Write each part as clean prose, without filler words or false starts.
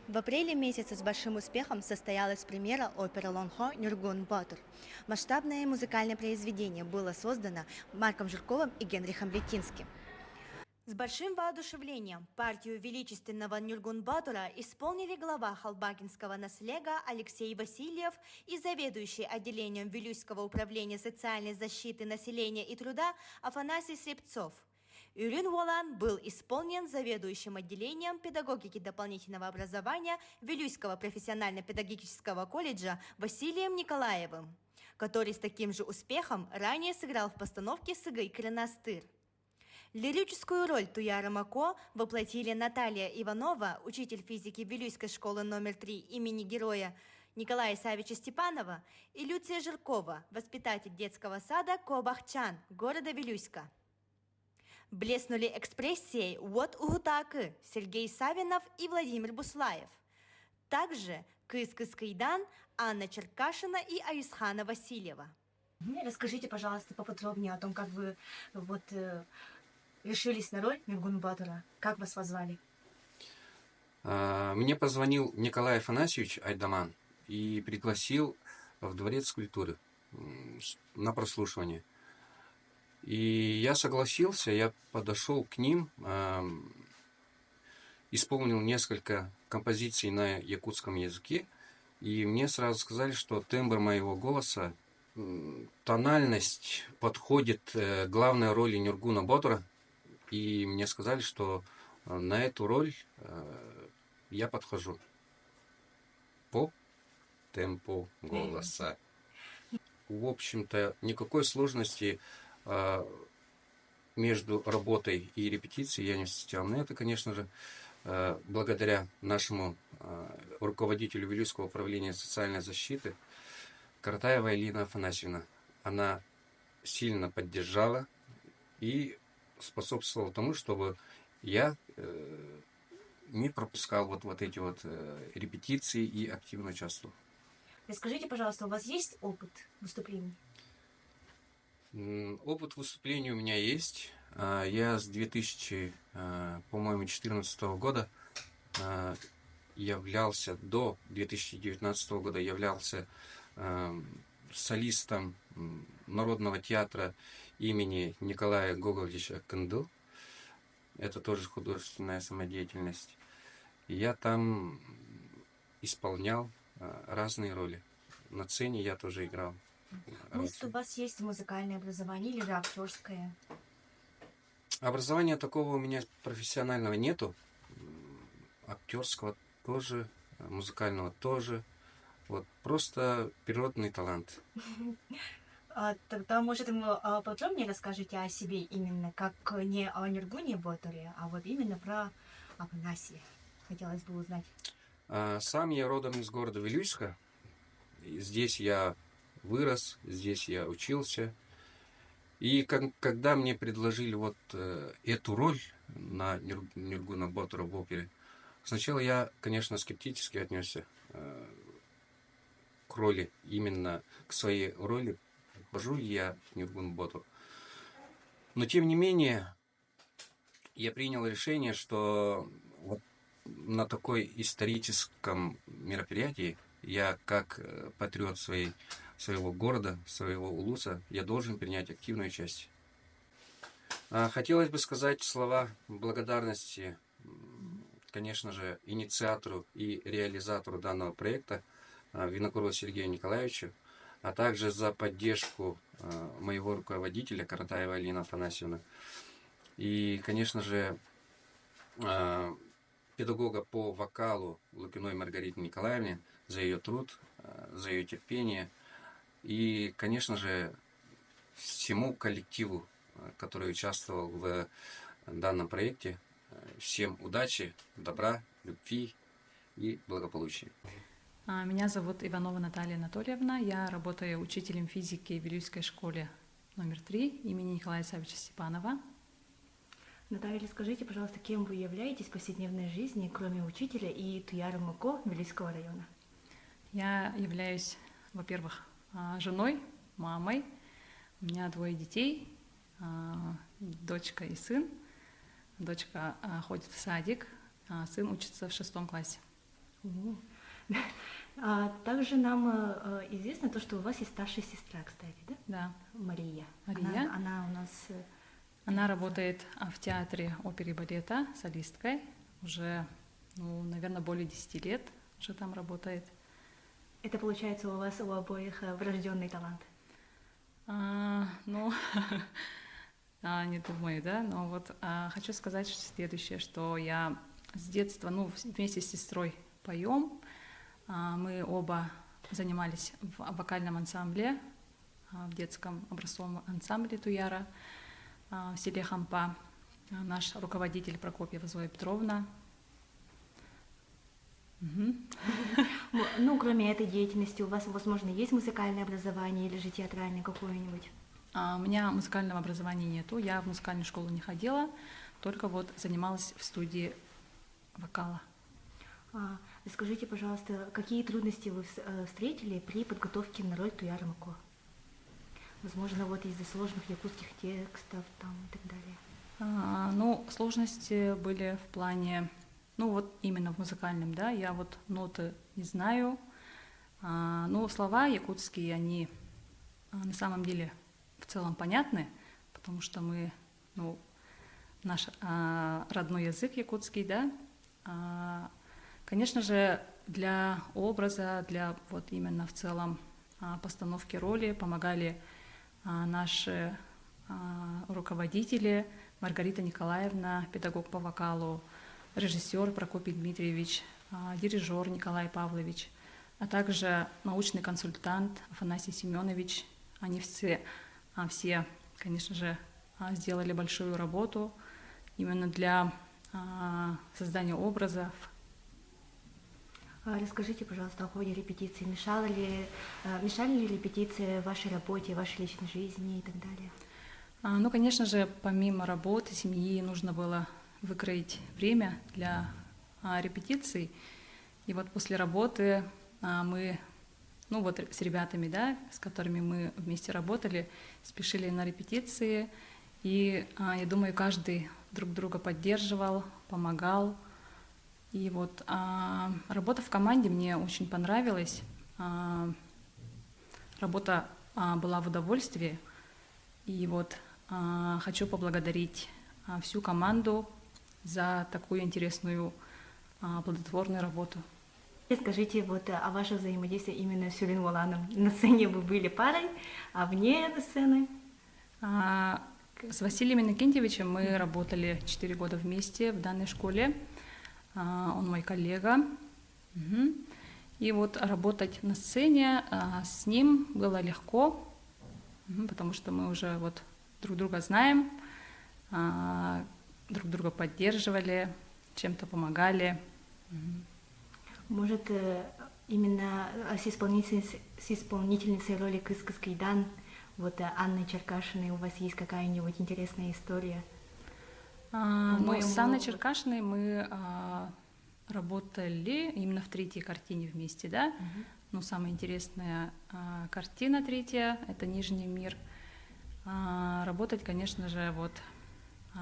В апреле месяце с большим успехом состоялась премьера оперы Лонхо «Нюргун Батур». Масштабное музыкальное произведение было создано Марком Жирковым и Генрихом Летинским. С большим воодушевлением партию величественного Нюргун-Батура исполнили глава халбакинского наслега Алексей Васильев и заведующий отделением Вилюйского управления социальной защиты населения и труда Афанасий Слепцов. Юрин Волан был исполнен заведующим отделением педагогики дополнительного образования Вилюйского профессионально-педагогического колледжа Василием Николаевым, который с таким же успехом ранее сыграл в постановке «Сыгай Кренастыр». Лирическую роль Туяра Мако воплотили Наталья Иванова, учитель физики Вилюйской школы номер 3 имени героя Николая Савича Степанова, и Люция Жиркова, воспитатель детского сада Кобахчан, города Вилюйска. Блеснули экспрессией Вот Угутакы Сергей Савинов и Владимир Буслаев. Также Кыс-Кыс Кайдан, Анна Черкашина и Аисхана Васильева. Расскажите, пожалуйста, поподробнее о том, как вы решились на роль Нюргун-Батура. Как вас позвали? Мне позвонил Николай Афанасьевич Айдаман и пригласил в Дворец культуры на прослушивание. И я согласился, я подошел к ним, исполнил несколько композиций на якутском языке, и мне сразу сказали, что тембр моего голоса, тональность подходит главной роли Нюргуна Батура, и мне сказали, что на эту роль я подхожу по темпу голоса. В общем-то, никакой сложности между работой и репетицией я не встречал. Но это, конечно же, благодаря нашему руководителю Вилюйского управления социальной защиты Каратаевой Алина Афанасьевна. Она сильно поддержала и способствовала тому, чтобы я не пропускал вот эти репетиции и активно участвовал. Расскажите, пожалуйста, у вас есть опыт выступлений? Опыт выступления у меня есть. Я с 2014 года являлся, до 2019 года являлся солистом Народного театра имени Николая Гоголевича Кынды. Это тоже художественная самодеятельность. И я там исполнял разные роли. На сцене я тоже играл. Может, у вас есть музыкальное образование или же актерское? Образования такого у меня профессионального нету. Актерского тоже, музыкального тоже. Вот просто природный талант. Тогда, может, вы подробнее расскажете о себе именно, как не о Нюргуне Батуре, а вот именно про Афанасия. Хотелось бы узнать. Сам я родом из города Вилюйска. Здесь я вырос, здесь я учился. И когда мне предложили эту роль на Нюргуна Батура в опере, сначала я, конечно, скептически отнесся к роли, именно к своей роли, хожу ли я к Нюргуну Батуру. Но, тем не менее, я принял решение, что вот на такой историческом мероприятии я, как патриот своего города, своего улуса, я должен принять активное участие. Хотелось бы сказать слова благодарности, конечно же, инициатору и реализатору данного проекта, Винокурову Сергею Николаевичу, а также за поддержку моего руководителя Каратаевой Алины Афанасьевны. И, конечно же, педагога по вокалу Лукиной Маргарите Николаевне за ее труд, за ее терпение. И, конечно же, всему коллективу, который участвовал в данном проекте, всем удачи, добра, любви и благополучия. Меня зовут Иванова Наталья Анатольевна. Я работаю учителем физики в Вилюйской школе номер 3 имени Николая Савича Степанова. Наталья, скажите, пожалуйста, кем вы являетесь в повседневной жизни, кроме учителя и Туяра Мако Вилюйского района? Я являюсь, во-первых, женой, мамой. У меня 2 детей, дочка и сын. Дочка ходит в садик, а сын учится в 6 классе. О. Также нам известно то, что у вас есть старшая сестра, кстати, да? Да. Мария. Мария. Она у нас... Она работает в театре оперы и балета солисткой уже, ну, наверное, более 10 лет уже там работает. Это получается у вас у обоих врожденный талант. Ну, не думаю, да, но вот хочу сказать следующее, что я с детства, ну, вместе с сестрой поем. Мы оба занимались в вокальном ансамбле, в детском образцовом ансамбле Туяра в селе Хампа. Наш руководитель Прокопьева Зоя Петровна. Ну, кроме этой деятельности, у вас, возможно, есть музыкальное образование или же театральное какое-нибудь? У меня музыкального образования нету, я в музыкальную школу не ходила, только вот занималась в студии вокала. Скажите, пожалуйста, какие трудности вы встретили при подготовке на роль Туяра Мако? Возможно, вот из-за сложных якутских текстов там и так далее. Ну, сложности были в плане, ну вот именно в музыкальном, да, я вот ноты не знаю, но слова якутские, они на самом деле в целом понятны, потому что мы, ну, наш родной язык якутский, да. Конечно же, для образа, для вот именно в целом постановки роли помогали наши руководители, Маргарита Николаевна, педагог по вокалу, режиссер Прокопий Дмитриевич, дирижер Николай Павлович, а также научный консультант Афанасий Семенович. Они все, конечно же, сделали большую работу именно для создания образов. Расскажите, пожалуйста, о ходе репетиции. Мешали ли репетиции вашей работе, вашей личной жизни и так далее? Ну, конечно же, помимо работы, семьи, нужно было выкроить время для репетиций. И вот после работы мы, ну вот с ребятами, да, с которыми мы вместе работали, спешили на репетиции. И я думаю, каждый друг друга поддерживал, помогал. И вот работа в команде мне очень понравилась. Работа была в удовольствии. И вот хочу поблагодарить всю команду за такую интересную, плодотворную работу. Скажите вот о вашем взаимодействии именно с Сюлин Воланом. На сцене вы были парой, а вне сцены? С Василием Иннокентьевичем мы работали 4 года вместе в данной школе. Он мой коллега. И вот работать на сцене с ним было легко, потому что мы уже вот друг друга знаем, друг друга поддерживали, чем-то помогали. Может, именно с исполнительницей роли Кыскас Кайдан, вот Анной Черкашиной, у вас есть какая-нибудь интересная история? Ну, с Анной Черкашиной мы работали именно в 3-й картине вместе, да. Ну, самая интересная картина 3-я — это «Нижний мир». Работать, конечно же, вот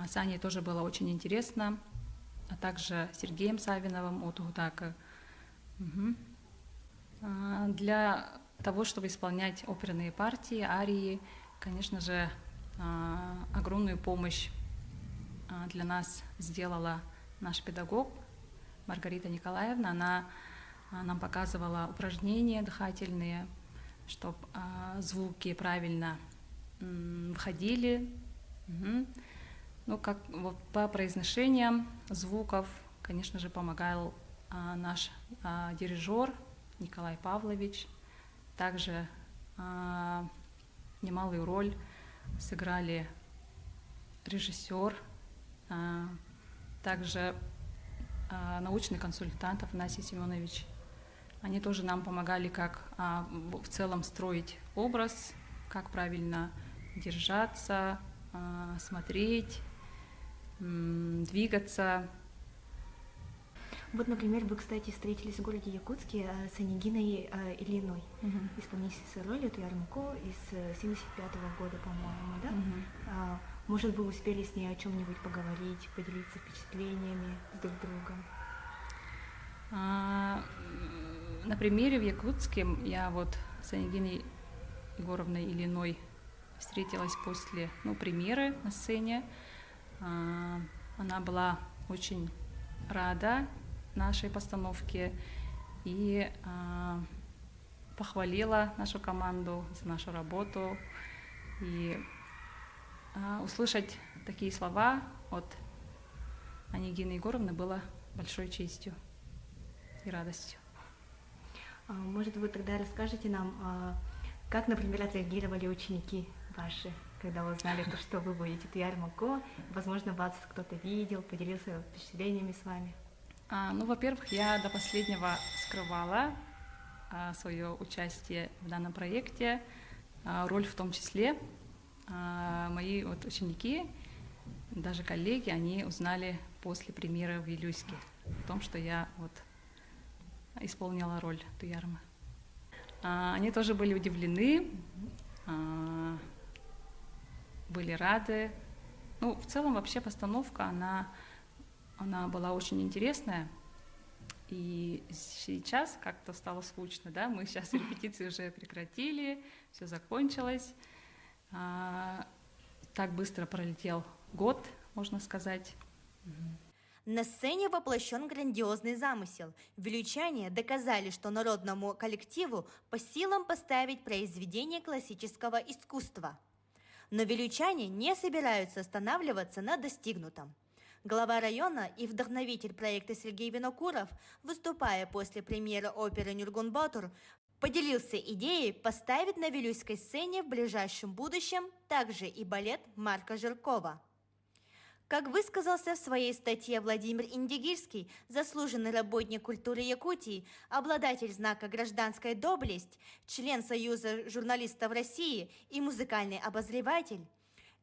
с Аней тоже было очень интересно, а также с Сергеем Савиновым от Гутака. Для того, чтобы исполнять оперные партии, арии, конечно же, огромную помощь для нас сделала наш педагог Маргарита Николаевна. Она нам показывала упражнения дыхательные, чтобы звуки правильно входили. Ну, как вот по произношениям звуков, конечно же, помогал наш дирижер Николай Павлович. Также немалую роль сыграли режиссер, также научный консультант Афанасий Семенович. Они тоже нам помогали, как в целом строить образ, как правильно держаться, смотреть, двигаться. Вот, например, вы, кстати, встретились в городе Якутске с Онегиной Ильиной, исполнительницей роли Туяра Мако из 1975 года, по-моему, да? Может, вы успели с ней о чем-нибудь поговорить, поделиться впечатлениями с друг другом? На примере в Якутске я вот с Онегиной Егоровной Ильиной встретилась после, премьеры на сцене. Она была очень рада нашей постановке и похвалила нашу команду за нашу работу. И услышать такие слова от Онегины Егоровны было большой честью и радостью. Может, вы тогда расскажете нам, как, например, отреагировали ученики ваши, когда узнали, что вы будете Туяр-Мако? Возможно, вас кто-то видел, поделился впечатлениями с вами. Во-первых, я до последнего скрывала свое участие в данном проекте, роль в том числе. Мои ученики, даже коллеги, они узнали после премьеры в Вилюйске о том, что я исполнила роль Туярмы. Они тоже были удивлены, были рады. В целом вообще постановка, она была очень интересная. И сейчас как-то стало скучно, да? Мы сейчас репетиции уже прекратили, все закончилось. Так быстро пролетел год, можно сказать. На сцене воплощен грандиозный замысел. Вилюйчане доказали, что народному коллективу по силам поставить произведение классического искусства. Но вилюйчане не собираются останавливаться на достигнутом. Глава района и вдохновитель проекта Сергей Винокуров, выступая после премьеры оперы «Нюргун Батур», поделился идеей поставить на вилюйской сцене в ближайшем будущем также и балет Марка Жиркова. Как высказался в своей статье Владимир Индигирский, заслуженный работник культуры Якутии, обладатель знака «Гражданская доблесть», член Союза журналистов России и музыкальный обозреватель,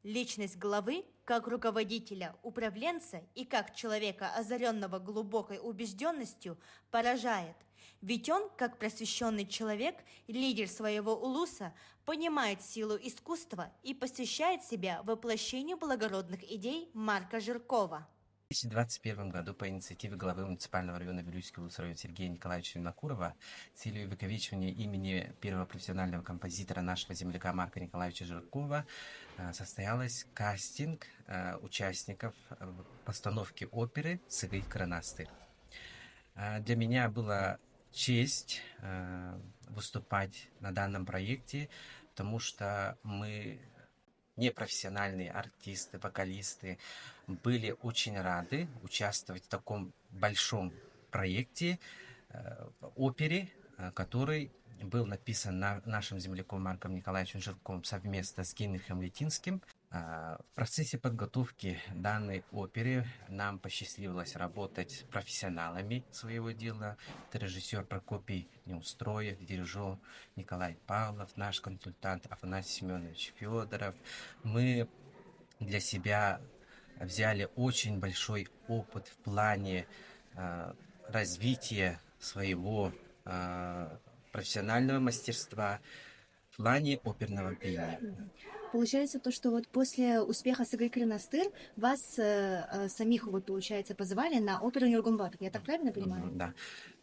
личность главы, как руководителя, управленца и как человека, озаренного глубокой убежденностью, поражает. Ведь он, как просвещенный человек, лидер своего улуса, понимает силу искусства и посвящает себя воплощению благородных идей Марка Жиркова. В 2021 году по инициативе главы муниципального района Вилюйский улусрайон Сергея Николаевича Винокурова с целью увековечивания имени первого профессионального композитора нашего земляка Марка Николаевича Жиркова состоялась кастинг участников постановки оперы «Сыгый Кранастыр». Для меня была честь выступать на данном проекте, потому что мы, непрофессиональные артисты, вокалисты, были очень рады участвовать в таком большом проекте, опере, который был написан нашим земляком Марком Николаевичем Жирковым совместно с Генрихом Летинским. В процессе подготовки данной оперы нам посчастливилось работать с профессионалами своего дела. Это режиссер Прокопий Неустроев, дирижер Николай Павлов, наш консультант Афанасий Семенович Федоров. Мы для себя взяли очень большой опыт в плане развития своего профессионального мастерства, в плане оперного пения. Получается то, что после успеха «Сыгый Кранастыр» вас самих, получается, позвали на оперу «Нюргун Батур». Я так правильно понимаю? Да.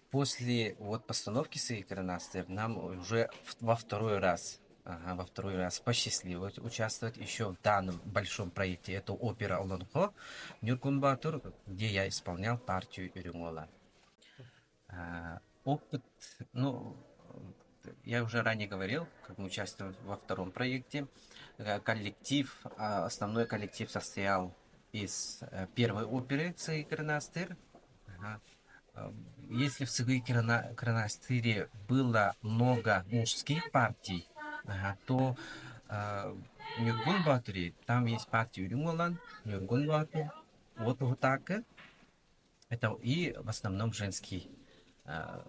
После постановки «Сыгый Кранастыр» нам уже во второй раз посчастливилось участвовать еще в данном большом проекте. Это опера «Олонхо» «Нюргун Батур», где я исполнял партию Юрюмола. Опыт, я уже ранее говорил, как мы участвуем во втором проекте. Основной коллектив состоял из первой оперы «Сыгый Кранастыр». Если в «Сыгый Кранастыре» было много мужских партий, то в «Нюргун Батуре» там есть партия Юрюмолан, «Нюргун Батур», Утака. Это и в основном женский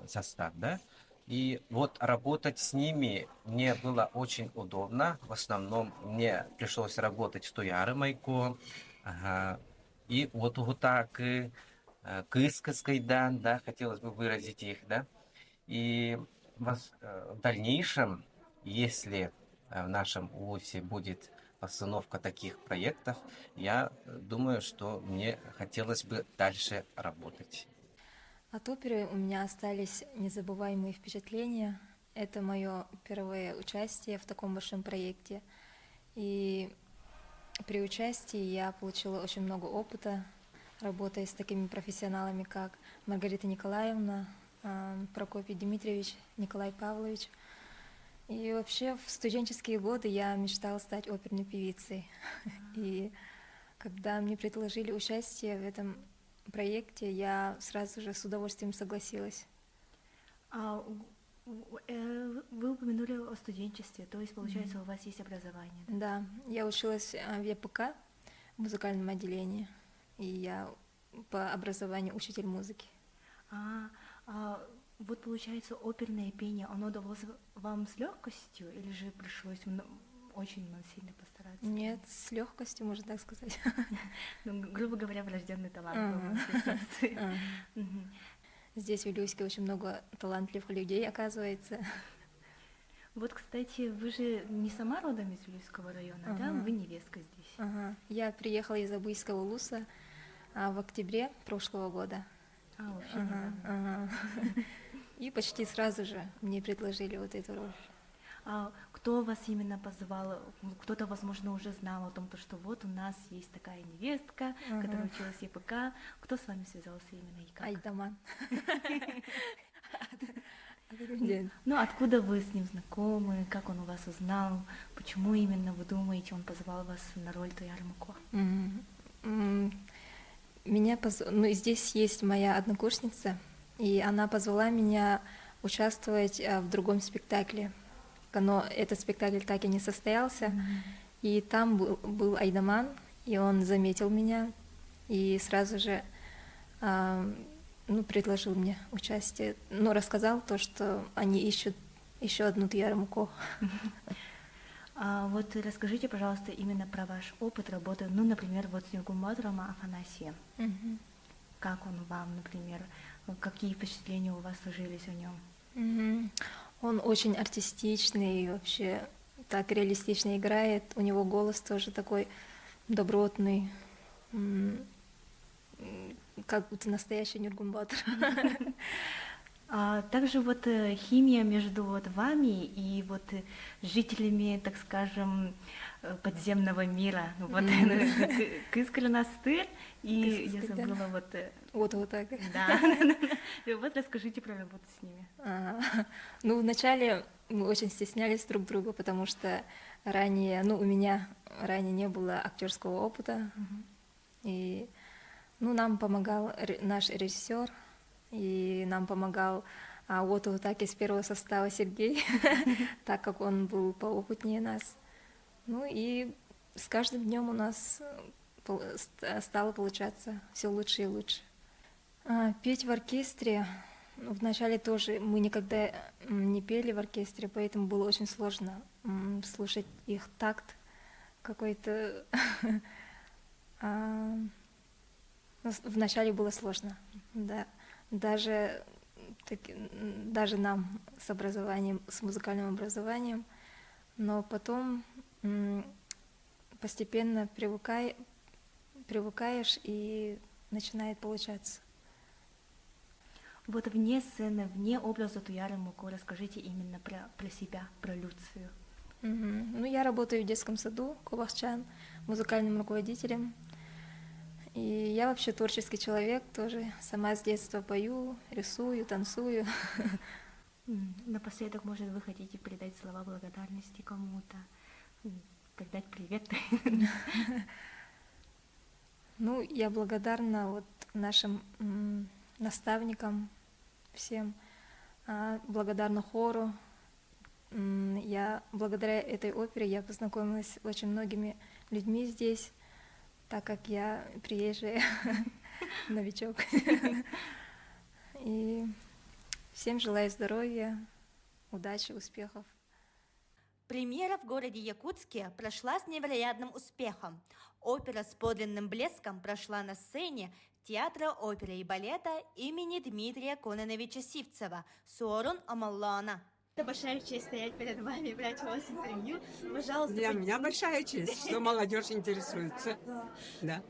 состав, да? И работать с ними мне было очень удобно. В основном мне пришлось работать с Туяры Майко, и Утака, Кыскаскайдан, да, хотелось бы выразить их, да. И в дальнейшем, если в нашем УОСе будет постановка таких проектов, я думаю, что мне хотелось бы дальше работать. От оперы у меня остались незабываемые впечатления. Это мое первое участие в таком большом проекте. И при участии я получила очень много опыта, работая с такими профессионалами, как Маргарита Николаевна, Прокопий Дмитриевич, Николай Павлович. И вообще в студенческие годы я мечтала стать оперной певицей. И когда мне предложили участие в этом проекте, я сразу же с удовольствием согласилась. Вы упомянули о студенчестве, то есть, получается, у вас есть образование, да? Да, я училась в ЕПК, в музыкальном отделении, и я по образованию учитель музыки. Вот получается, оперное пение, оно далось вам с легкостью или же пришлось очень сильно постараться? Нет, с легкостью, можно так сказать. Ну, грубо говоря, врожденный талант был у вас присутствует. Мгм. Здесь в Вилюйске очень много талантливых людей, оказывается. Вот, кстати, вы же не сама родом из Вилюйского района, да? Вы невестка здесь. Ага. Я приехала из Абыйского Улуса в октябре прошлого года. Вообще недавно. И почти сразу же мне предложили вот эту роль. Кто вас именно позвал? Кто-то, возможно, уже знал о том, что вот у нас есть такая невестка, которая училась в ЕПК. Кто с вами связался именно и как? Айдаман. Ну, откуда вы с ним знакомы? Как он у вас узнал? Почему именно вы думаете, он позвал вас на роль Туярмуко? Ну, здесь есть моя однокурсница, и она позвала меня участвовать в другом спектакле. Но этот спектакль так и не состоялся, и там был Айдаман, и он заметил меня, и сразу же предложил мне участие, но рассказал то, что они ищут еще одну Туярмуко. Вот расскажите, пожалуйста, именно про ваш опыт работы, ну, например, вот с Нюргумбатором Афанасием. Как он вам, например, какие впечатления у вас сложились о нем? Он очень артистичный, вообще так реалистично играет. У него голос тоже такой добротный, как будто настоящий Нюргумбатор. Также вот химия между вот вами и вот жителями, так скажем, подземного мира. Вот Кыскалинастыр, и я забыла вот так. Да. Вот расскажите про работу с ними. Ну, вначале мы очень стеснялись друг друга, потому что ранее, у меня ранее не было актерского опыта. И нам помогал наш режиссер, и нам помогал вот так из первого состава Сергей, так как он был поопытнее нас. Ну и с каждым днем у нас стало получаться все лучше и лучше. Петь в оркестре, вначале тоже мы никогда не пели в оркестре, поэтому было очень сложно слушать их такт какой-то. Вначале было сложно, да. Даже нам с образованием, с музыкальным образованием, но потом постепенно привыкаешь и начинает получаться. Вот вне сцены, вне образа Туярмуко расскажите именно про себя, про Люцию. Ну, я работаю в детском саду Кубахчан, музыкальным руководителем. И я вообще творческий человек, тоже сама с детства пою, рисую, танцую. Напоследок, может, вы хотите передать слова благодарности кому-то, передать привет? Ну, я благодарна вот нашим наставникам всем, благодарна хору. Благодаря этой опере я познакомилась с очень многими людьми здесь, так как я приезжая, новичок. И всем желаю здоровья, удачи, успехов. Премьера в городе Якутске прошла с невероятным успехом. Опера с подлинным блеском прошла на сцене Театра оперы и балета имени Дмитрия Кононовича Сивцева «Суорун Амаллана». Это большая честь стоять перед вами и брать у вас интервью. Пожалуйста, Для меня большая честь, что молодежь интересуется. Да.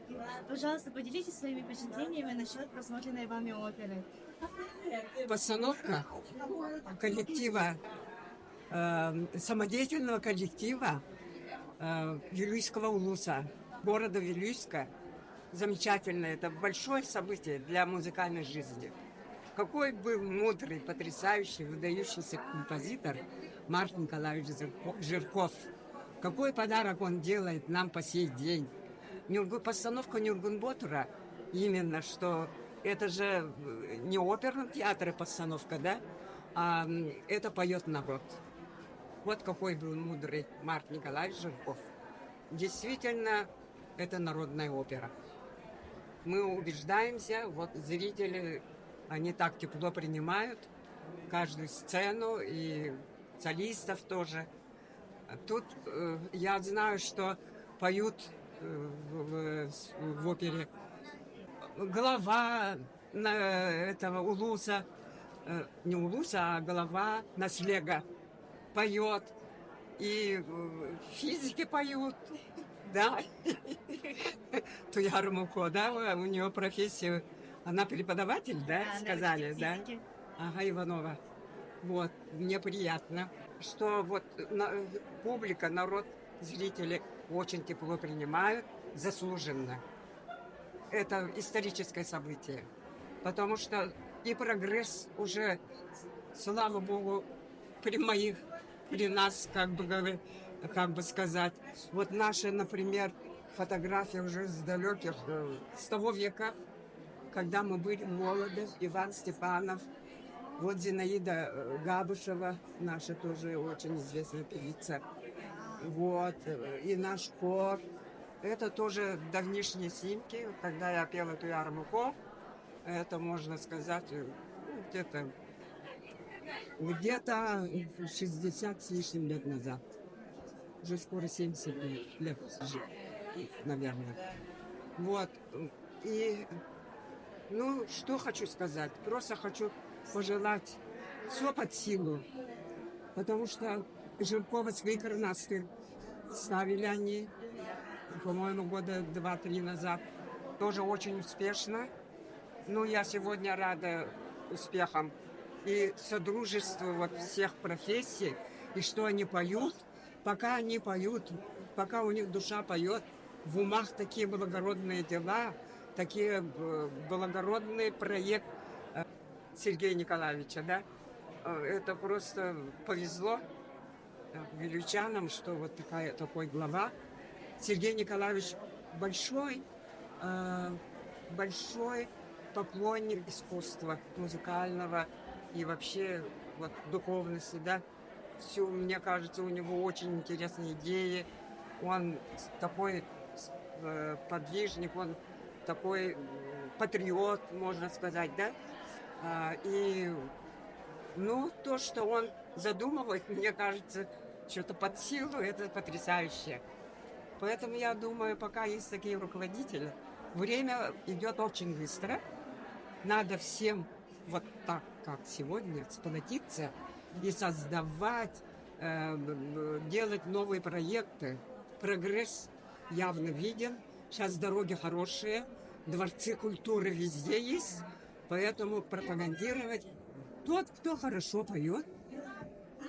пожалуйста, поделитесь своими впечатлениями насчет просмотренной вами оперы. Постановка коллектива, самодеятельного коллектива Вилюйского улуса, города Вилюйска. Замечательно, это большое событие для музыкальной жизни. Какой был мудрый, потрясающий, выдающийся композитор Марк Николаевич Жирков. Какой подарок он делает нам по сей день. Постановка Нюргун-Ботура именно, что это же не оперный театр и постановка, да, а это поет народ. Вот какой был мудрый Марк Николаевич Жирков. Действительно, это народная опера. Мы убеждаемся, вот зрители, они так тепло принимают каждую сцену, и солистов тоже. Тут я знаю, что поют в опере глава этого улуса, не улуса, а глава Наслега поет, и физики поют, да. Туяр Муко, да, у нее профессия, она преподаватель, да, сказали, да? Ага, Иванова. Вот, мне приятно, что вот публика, народ, зрители очень тепло принимают, заслуженно. Это историческое событие, потому что и прогресс уже, слава богу, при нас, как бы сказать, вот наши, например, фотографии уже с далеких, с того века, когда мы были молоды, Иван Степанов, вот Зинаида Габышева, наша тоже очень известная певица, вот, и наш хор. Это тоже давнишние снимки, когда я пела Туяр Муко, это, можно сказать, где-то 60 с лишним лет назад. Уже скоро 70 лет, наверное. Вот. И, ну, что хочу сказать? Просто хочу пожелать все под силу. Потому что Жирковецкий корнастыр ставили они, по-моему, года 2-3 назад. Тоже очень успешно. Ну, я сегодня рада успехам и содружеству вот всех профессий, и что они поют. Пока они поют, пока у них душа поет, в умах такие благородные дела, такие благородный проект Сергея Николаевича, да. Это просто повезло вилючанам, что вот такой глава. Сергей Николаевич большой поклонник искусства музыкального и вообще вот духовности, да. Все, мне кажется, у него очень интересные идеи. Он такой подвижник, он такой патриот, можно сказать, да. И, ну, то, что он задумывает, мне кажется, что-то под силу, это потрясающе. Поэтому я думаю, пока есть такие руководители, время идет очень быстро. Надо всем вот так, как сегодня, сплотиться и создавать, делать новые проекты. Прогресс явно виден. Сейчас дороги хорошие, дворцы культуры везде есть. Поэтому пропагандировать. Тот, кто хорошо поет,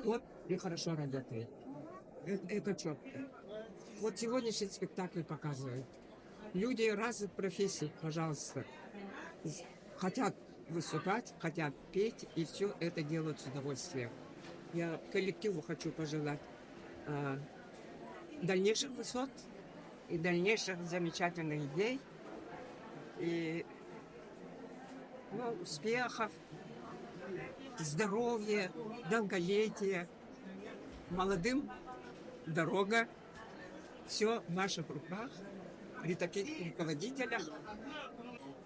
тот и хорошо работает. Это четко. Вот сегодняшний спектакль показывает. Люди разных профессий, пожалуйста, хотят выступать, хотят петь, и все это делают с удовольствием. Я коллективу хочу пожелать дальнейших высот и дальнейших замечательных идей, и успехов, здоровья, долголетия. Молодым дорога. Все в ваших руках. При таких руководителях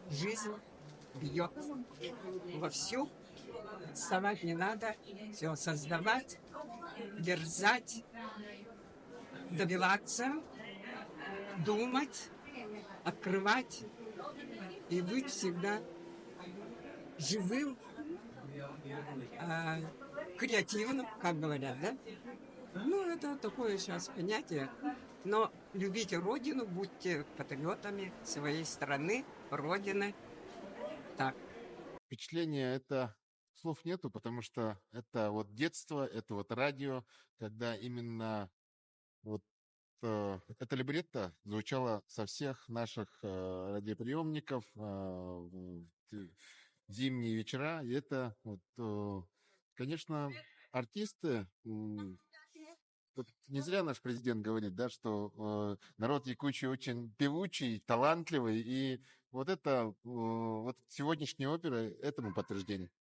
жизнь бьет вовсю. Вставать не надо. Все создавать, дерзать, добиваться, думать, открывать и быть всегда живым э, креативным, как говорят, да? Ну, это такое сейчас понятие. Но любите Родину, будьте патриотами своей страны, Родины. Так. Впечатление это слов нету, потому что это вот детство, это вот радио, когда именно вот эта либретто звучала со всех наших радиоприемников в зимние вечера. И это вот, конечно, артисты. Вот не зря наш президент говорит, да, что народ якучий очень певучий, талантливый, и вот это вот сегодняшняя опера этому подтверждение.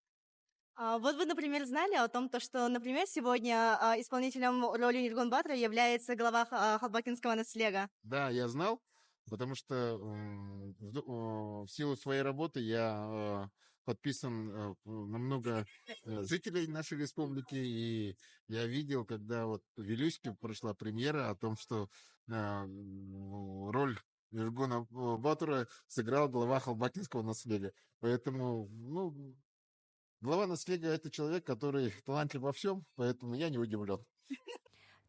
Вот вы, например, знали о том, то, что, например, сегодня исполнителем роли Ниргун Батра является глава Халбакинского наслега. Да, я знал, потому что в силу своей работы я подписан на много жителей нашей республики, и я видел, когда вот в Вилюйске прошла премьера о том, что роль Ниргуна Батура сыграл глава Халбакинского наследия. Поэтому, ну, глава наследия — это человек, который талантлив во всем, поэтому я не удивлен.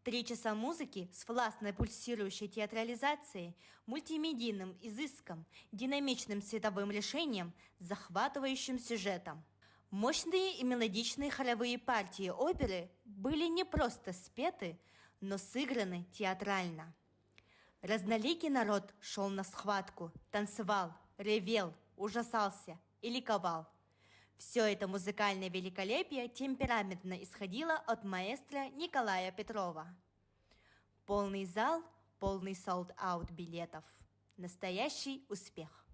3 часа музыки с властной пульсирующей театрализацией, мультимедийным изыском, динамичным световым решением, захватывающим сюжетом. Мощные и мелодичные хоровые партии оперы были не просто спеты, но сыграны театрально. Разноликий народ шел на схватку, танцевал, ревел, ужасался и ликовал. Все это музыкальное великолепие темпераментно исходило от маэстро Николая Петрова. Полный зал, полный солд-аут билетов. Настоящий успех.